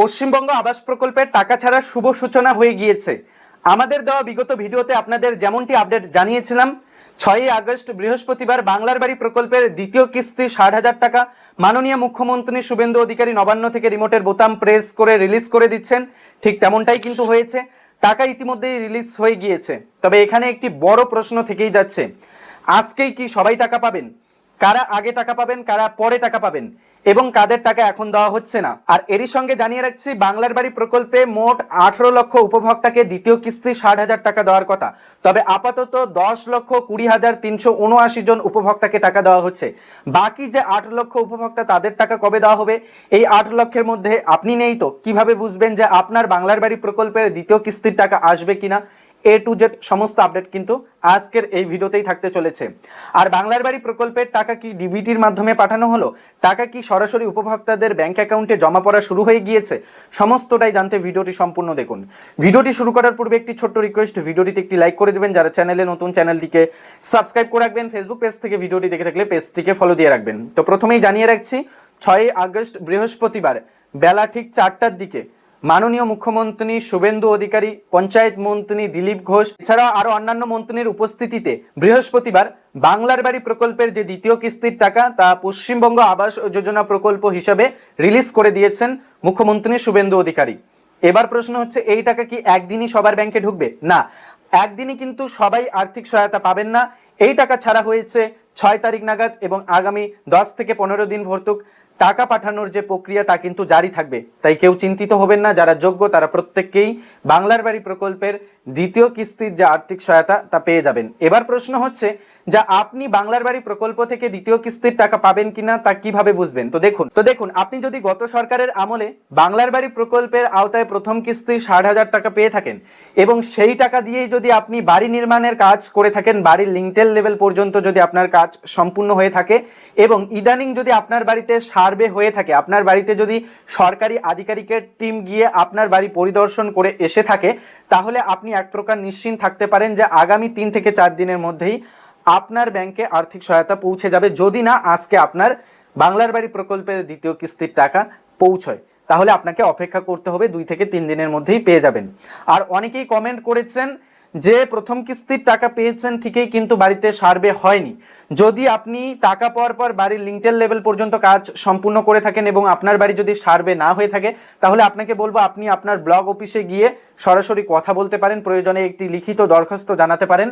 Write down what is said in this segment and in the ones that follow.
পশ্চিমবঙ্গ আবাস প্রকল্পের টাকা ছাড়া শুভ সূচনা হয়ে গিয়েছে। আমাদের দেওয়া বিগত ভিডিওতে আপনাদের যেমনটি আপডেট জানিয়েছিলাম, 6ই আগস্ট বৃহস্পতিবার বাংলার বাড়ি প্রকল্পের দ্বিতীয় কিস্তি 60,000 টাকা মাননীয় মুখ্যমন্ত্রী শুভেন্দু অধিকারী নবান্ন থেকে রিমোটের বোতাম প্রেস করে রিলিজ করে দিচ্ছেন। ঠিক তেমনটাই কিন্তু হয়েছে। টাকা ইতিমধ্যেই রিলিজ হয়ে গিয়েছে। তবে এখানে একটি বড় প্রশ্ন থেকেই যাচ্ছে, আজকেই কি সবাই টাকা পাবেন? কারা আগে টাকা পাবেন, কারা পরে টাকা পাবেন এবং কাদের টাকা এখন দেওয়া হচ্ছে না? আর এরই সঙ্গে জানিয়ে রাখছি, বাংলার বাড়ি প্রকল্পে মোট 18 লক্ষ উপভোক্তাকে দ্বিতীয় কিস্তি 60,000 টাকা দেওয়ার কথা। তবে আপাতত 10,20,379 জন উপভোক্তাকে টাকা দেওয়া হচ্ছে। বাকি যে 8 লক্ষ উপভোক্তা, তাদের টাকা কবে দেওয়া হবে? এই 8 লক্ষের মধ্যে আপনি নেই তো কিভাবে বুঝবেন যে আপনার বাংলার বাড়ি প্রকল্পের দ্বিতীয় কিস্তির টাকা আসবে কিনা? A to Z সমস্ত আপডেট কিন্তু আজকের এই ভিডিওতেই থাকতে চলেছে। আর বাংলার বাড়ি প্রকল্পের টাকা কি ডিবিটির মাধ্যমে পাঠানো হলো? টাকা কি সরাসরি উপভোক্তাদের ব্যাংক অ্যাকাউন্টে জমা পড়া শুরু হয়ে গিয়েছে? সমস্তটাই জানতে ভিডিওটি সম্পূর্ণ দেখুন। ভিডিওটি শুরু করার পূর্বে একটি ছোট্ট রিকোয়েস্ট, ভিডিওটিতে একটি লাইক করে দেবেন। যারা চ্যানেলে নতুন, চ্যানেলটিকে সাবস্ক্রাইব করে রাখবেন। ফেসবুক পেজ থেকে ভিডিওটি দেখে থাকলে পেজটিকে ফলো দিয়ে রাখবেন। তো প্রথমেই জানিয়ে রাখছি, 6ই আগস্ট বৃহস্পতিবার বেলা ঠিক 4টার দিকে মাননীয় মুখ্যমন্ত্রী শুভেন্দু অধিকারী, পঞ্চায়েত মন্ত্রী দিলীপ ঘোষ এছাড়াও আরো অন্যান্য মন্ত্রীর উপস্থিতিতে বৃহস্পতিবার বাংলার বাড়ি প্রকল্পের যে দ্বিতীয় কিস্তির টাকা, তা পশ্চিমবঙ্গ আবাস যোজনা প্রকল্প হিসাবে রিলিজ করে দিয়েছেন মুখ্যমন্ত্রী শুভেন্দু অধিকারী। এবার প্রশ্ন হচ্ছে, এই টাকা কি একদিনই সবার ব্যাংকে ঢুকবে? না, একদিনই কিন্তু সবাই আর্থিক সহায়তা পাবেন না। এই টাকা ছাড়া হয়েছে 6 তারিখ নাগাদ এবং আগামী 10 থেকে 15 দিন ভর্তুক টাকা পাঠানোর যে প্রক্রিয়া, তা কিন্তু জারি থাকবে। তাই কেউ চিন্তিত হবেন না, যারা যোগ্য তারা প্রত্যেককেই বাংলার বাড়ি প্রকল্পের দ্বিতীয় কিস্তির যে আর্থিক সহায়তা তা পেয়ে যাবেন। এবার প্রশ্ন হচ্ছে যে আপনি বাংলার বাড়ি প্রকল্প থেকে দ্বিতীয় কিস্তির টাকা পাবেন কিনা, তা কিভাবে বুঝবেন? তো দেখুন আপনি যদি গত সরকারের আমলে বাংলার বাড়ি প্রকল্পের আওতায় প্রথম কিস্তি 60,000 টাকা পেয়ে থাকেন এবং সেই টাকা দিয়েই যদি আপনি বাড়ি নির্মাণের কাজ করে থাকেন, বাড়ির লিংটেল লেভেল পর্যন্ত যদি আপনার কাজ সম্পূর্ণ হয়ে থাকে এবং ইদানিং যদি আপনার বাড়িতে সার্ভে হয়ে থাকে, আপনার বাড়িতে যদি সরকারি আধিকারিকের টিম গিয়ে আপনার বাড়ি পরিদর্শন করে এসে থাকে, তাহলে আপনি এক প্রকার নিশ্চিন্ত থাকতে পারেন যে আগামী 3 থেকে 4 দিনের মধ্যেই আপনার ব্যাংকে আর্থিক সহায়তা পৌঁছে যাবে। যদি না আজকে আপনার বাংলার বাড়ি প্রকল্পের দ্বিতীয় কিস্তির টাকা পৌঁছয়, তাহলে আপনাকে অপেক্ষা করতে হবে, 2 থেকে 3 দিনের মধ্যেই পেয়ে যাবেন। আর অনেকেই কমেন্ট করেছেন যে প্রথম কিস্তির টাকা পেয়েছেন ঠিকই, কিন্তু বাড়িতে সার্ভে হয়নি। যদি আপনি টাকা পাওয়ার পর বাড়ির লিংটেল লেভেল পর্যন্ত কাজ সম্পূর্ণ করে থাকেন এবং আপনার বাড়ি যদি সার্ভে না হয়ে থাকে, তাহলে আপনাকে বলবো আপনি আপনার ব্লক অফিসে গিয়ে সরাসরি কথা বলতে পারেন, প্রয়োজনে একটি লিখিত দরখাস্ত জানাতে পারেন।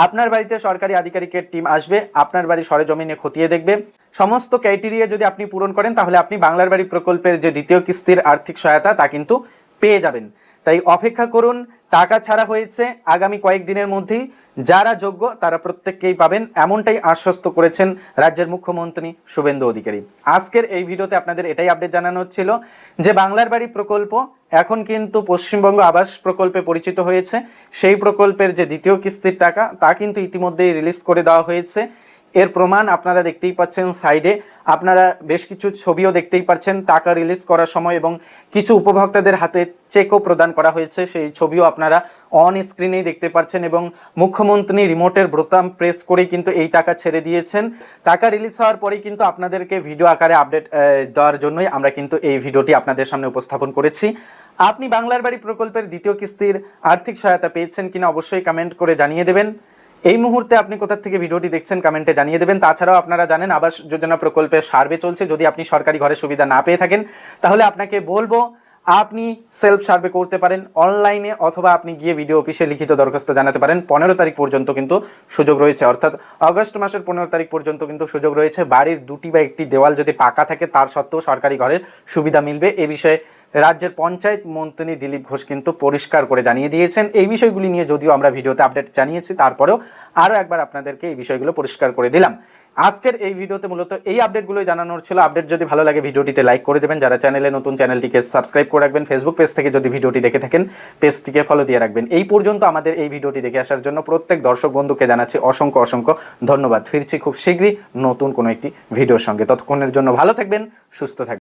আপনার বাড়িতে সরকারি আধিকারিকের টিম আসবে, আপনার বাড়ি সরেজমিনে খতিয়ে দেখবে। সমস্ত ক্রাইটেরিয়া যদি আপনি পূরণ করেন, তাহলে আপনি বাংলার বাড়ি প্রকল্পের যে দ্বিতীয় কিস্তির আর্থিক সহায়তা তা কিন্তু পেয়ে যাবেন। তাই অপেক্ষা করুন, টাকা ছাড়া হয়েছে আগামী কয়েকদিনের মধ্যেই। যারা যোগ্য তারা প্রত্যেককেই পাবেন, এমনটাই আশ্বস্ত করেছেন রাজ্যের মুখ্যমন্ত্রী শুভেন্দু অধিকারী। আজকের এই ভিডিওতে আপনাদের এটাই আপডেট জানানো হচ্ছিল যে বাংলার বাড়ি প্রকল্প এখন কিন্তু পশ্চিমবঙ্গ আবাস প্রকল্পে পরিচিত হয়েছে। সেই প্রকল্পের যে দ্বিতীয় কিস্তির টাকা তা কিন্তু ইতিমধ্যেই রিলিজ করে দেওয়া হয়েছে। এর প্রমাণ আপনারা দেখতেই পাচ্ছেন, সাইডে আপনারা বেশ কিছু ছবিও দেখতেই পাচ্ছেন টাকা রিলিজ করার সময়, এবং কিছু উপভোক্তাদের হাতে চেকও প্রদান করা হয়েছে, সেই ছবিও আপনারা অন স্ক্রিনেই দেখতে পাচ্ছেন। এবং মুখ্যমন্ত্রী রিমোটের বোতাম প্রেস করেই কিন্তু এই টাকা ছেড়ে দিয়েছেন। টাকা রিলিজ হওয়ার পরেই কিন্তু আপনাদেরকে ভিডিও আকারে আপডেট দেওয়ার জন্যই আমরা কিন্তু এই ভিডিওটি আপনাদের সামনে উপস্থাপন করেছি। আপনি বাংলার বাড়ি প্রকল্পের দ্বিতীয় কিস্তির আর্থিক সহায়তা পেয়েছেন কিনা অবশ্যই কমেন্ট করে জানিয়ে দেবেন। এই মুহূর্তে আপনি কোথা থেকে ভিডিওটি দেখছেন কমেন্টে জানিয়ে দেবেন। তাছাড়াও আপনারা জানেন আবাস যোজনা প্রকল্পের সার্ভে চলছে। যদি আপনি সরকারি ঘরে সুবিধা না পেয়ে থাকেন, তাহলে আপনাকে বলবো আপনি সেলফ সার্ভে করতে পারেন অনলাইনে, অথবা আপনি গিয়ে ভিডিও অফিসে লিখিত দরখাস্ত জানাতে পারেন। 15 তারিখ পর্যন্ত কিন্তু সুযোগ রয়েছে, অর্থাৎ আগস্ট মাসের 15 তারিখ পর্যন্ত কিন্তু সুযোগ রয়েছে। বাড়ির 2টি বা 1টি দেওয়াল যদি পাকা থাকে, তার সত্ত্বেও সরকারি ঘরের সুবিধা মিলবে। এ বিষয়ে রাজ্যের পঞ্চায়েত মন্ত্রী দিলীপ ঘোষ কিন্তু পরিষ্কার করে জানিয়ে দিয়েছেন। এই বিষয়গুলি নিয়ে যদিও আমরা ভিডিওতে আপডেট জানিয়েছি, তারপরেও আরও একবার আপনাদেরকে এই বিষয়গুলো পরিষ্কার করে দিলাম। আজকের এই ভিডিওতে মূলত এই আপডেটগুলোই জানানোর ছিল। আপডেট যদি ভালো লাগে ভিডিওটিতে লাইক করে দেবেন, যারা চ্যানেলে নতুন চ্যানেলটিকে সাবস্ক্রাইব করে রাখবেন, ফেসবুক পেজ থেকে যদি ভিডিওটি দেখে থাকেন পেজটিকে ফলো দিয়ে রাখবেন। এই পর্যন্ত আমাদের এই ভিডিওটি দেখে আসার জন্য প্রত্যেক দর্শক বন্ধুকে জানাচ্ছি অসংখ্য অসংখ্য ধন্যবাদ। ফিরছি খুব শীঘ্রই নতুন কোনো একটি ভিডিওর সঙ্গে। ততক্ষণের জন্য ভালো থাকবেন, সুস্থ থাকবেন।